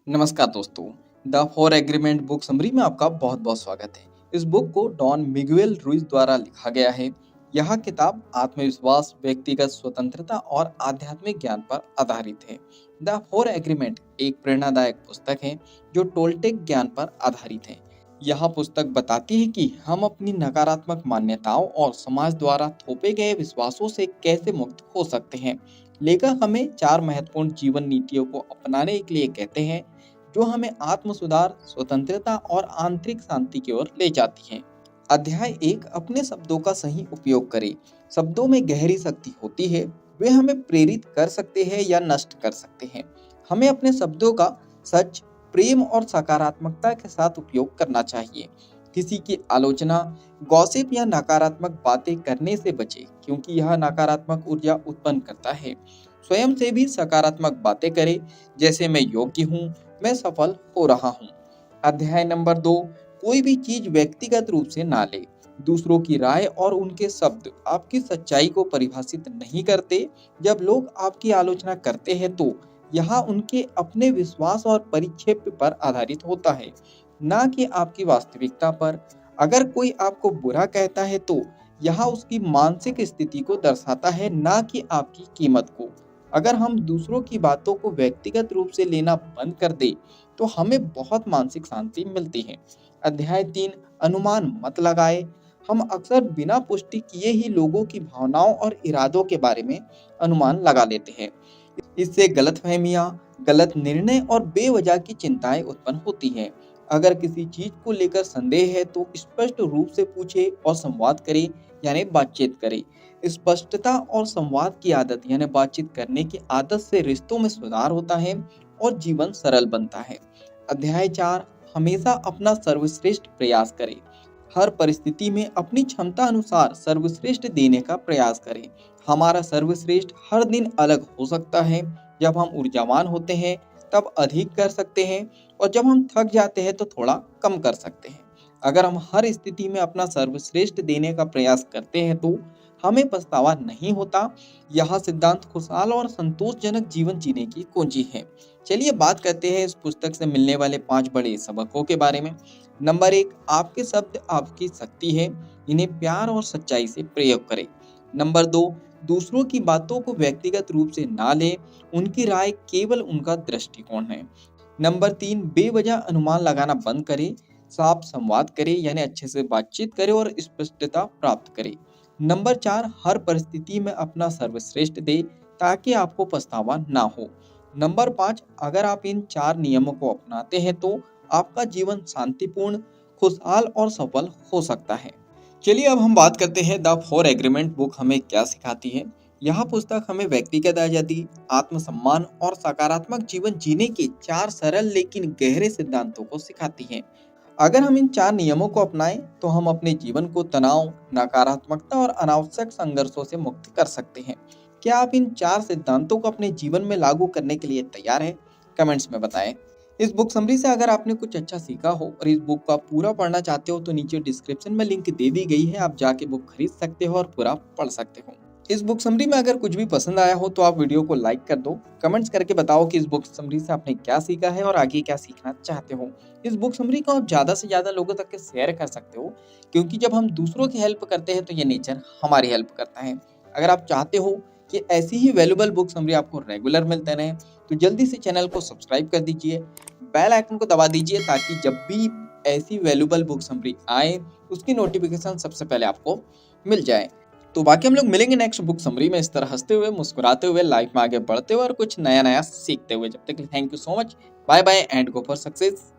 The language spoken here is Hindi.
नमस्कार दोस्तों। The four agreement book summary में आपका बहुत बहुत स्वागत है। इस बुक को डॉन मिगुएल रुइस द्वारा लिखा गया है। यह किताब आत्मविश्वास, व्यक्तिगत स्वतंत्रता और आध्यात्मिक ज्ञान पर आधारित है। द फोर एग्रीमेंट एक प्रेरणादायक पुस्तक है जो टोल्टेक ज्ञान पर आधारित है। यह पुस्तक बताती है कि हम अपनी नकारात्मक मान्यताओं और समाज द्वारा थोपे गए विश्वासों से कैसे मुक्त हो सकते हैं। लेखक हमें 4 महत्वपूर्ण जीवन नीतियों को अपनाने के लिए कहते हैं जो हमें आत्म सुधार, स्वतंत्रता और आंतरिक शांति की ओर ले जाती हैं। अध्याय 1 अपने शब्दों का सही उपयोग करें। शब्दों में गहरी शक्ति होती है। वे हमें प्रेरित कर सकते हैं या नष्ट कर सकते हैं। हमें अपने शब्दों का सच, प्रेम और सकारात्मकता के साथ उपयोग करना चाहिए। किसी की आलोचना, गॉसिप या नकारात्मक बातें करने से बचें क्योंकि यह नकारात्मक ऊर्जा उत्पन्न करता है। स्वयं से भी सकारात्मक बातें करें, जैसे मैं योग्य हूँ, मैं सफल हो रहा हूँ। अध्याय नंबर 2 कोई भी चीज व्यक्तिगत रूप से ना ले। दूसरों की राय और उनके शब्द आपकी सच्चाई को परिभाषित नहीं करते। जब लोग आपकी आलोचना करते हैं तो यह उनके अपने विश्वास और परिक्षेप पर आधारित होता है, ना कि आपकी वास्तविकता पर। अगर कोई आपको बुरा कहता है तो यह उसकी मानसिक स्थिति को दर्शाता है, ना कि आपकी कीमत को। अगर हम दूसरों की बातों को व्यक्तिगत रूप से लेना बंद कर दें तो हमें बहुत मानसिक शांति मिलती है। अध्याय 3 अनुमान मत लगाए। हम अक्सर बिना पुष्टि किए ही लोगों की भावनाओं और इरादों के बारे में अनुमान लगा लेते हैं। इससे गलतफहमियां, गलत निर्णय और बेवजह की चिंताएं उत्पन्न होती हैं। अगर किसी चीज को लेकर संदेह है तो स्पष्ट रूप से पूछे और संवाद करें, यानी बातचीत करें। स्पष्टता और संवाद की आदत यानी बातचीत करने की आदत से रिश्तों में सुधार होता है और जीवन सरल बनता है। अध्याय 4 हमेशा अपना सर्वश्रेष्ठ प्रयास करें। हर परिस्थिति में अपनी क्षमता अनुसार सर्वश्रेष्ठ देने का प्रयास करें। हमारा सर्वश्रेष्ठ हर दिन अलग हो सकता है। जब हम ऊर्जावान होते हैं तब अधिक कर सकते हैं और जब हम थक जाते हैं तो थोड़ा कम कर सकते हैं। अगर हम हर स्थिति में अपना सर्वश्रेष्ठ देने का प्रयास करते हैं तो हमें पछतावा नहीं होता। यह सिद्धांत खुशहाल और संतोषजनक जीवन जीने की कुंजी है। चलिए बात करते हैं इस पुस्तक से मिलने वाले 5 बड़े सबकों के बारे में। नंबर 1 आपके शब्द आपकी शक्ति है, इन्हें प्यार और सच्चाई से प्रयोग करें। नंबर 2 दूसरों की बातों को व्यक्तिगत रूप से ना लें, उनकी राय केवल उनका दृष्टिकोण है। नंबर 3 बेवजह अनुमान लगाना बंद करें, साफ संवाद करें यानी अच्छे से बातचीत करें और स्पष्टता प्राप्त करें। नंबर 4 हर परिस्थिति में अपना सर्वश्रेष्ठ दे ताकि आपको पछतावा ना हो। नंबर 5 अगर आप इन 4 नियमों को अपनाते हैं तो आपका जीवन शांतिपूर्ण, खुशहाल और सफल हो सकता है। चलिए अब हम बात करते हैं द फोर एग्रीमेंट बुक हमें क्या सिखाती है। यह पुस्तक हमें व्यक्तिगत आजादी, आत्मसम्मान और सकारात्मक जीवन जीने के 4 सरल लेकिन गहरे सिद्धांतों को सिखाती है। अगर हम इन 4 नियमों को अपनाएं तो हम अपने जीवन को तनाव, नकारात्मकता और अनावश्यक संघर्षों से मुक्त कर सकते हैं। क्या आप इन 4 सिद्धांतों को अपने जीवन में लागू करने के लिए तैयार हैं? कमेंट्स में बताएं। इस बुक समरी से अगर आपने कुछ अच्छा सीखा हो और इस बुक को आप पूरा पढ़ना चाहते हो तो नीचे डिस्क्रिप्शन में लिंक दे दी गई है, आप जाके बुक खरीद सकते हो और पूरा पढ़ सकते हो। इस बुक समरी में अगर कुछ भी पसंद आया हो तो आप वीडियो को लाइक कर दो। कमेंट्स करके बताओ कि इस बुक समरी से आपने क्या सीखा है और आगे क्या सीखना चाहते हो। इस बुक समरी को आप ज़्यादा से ज़्यादा लोगों तक के शेयर कर सकते हो, क्योंकि जब हम दूसरों की हेल्प करते हैं तो ये नेचर हमारी हेल्प करता है। अगर आप चाहते हो कि ऐसी ही वैल्यूबल बुक समरी आपको रेगुलर मिलते रहे तो जल्दी से चैनल को सब्सक्राइब कर दीजिए, बेल आइकन को दबा दीजिए ताकि जब भी ऐसी वैल्यूबल बुक समरी आए उसकी नोटिफिकेशन सबसे पहले आपको मिल जाए। तो बाकी हम लोग मिलेंगे नेक्स्ट बुक समरी में इस तरह हंसते हुए, मुस्कुराते हुए, लाइफ में आगे बढ़ते हुए और कुछ नया नया सीखते हुए। जब तक thank you so much, bye bye and go for success.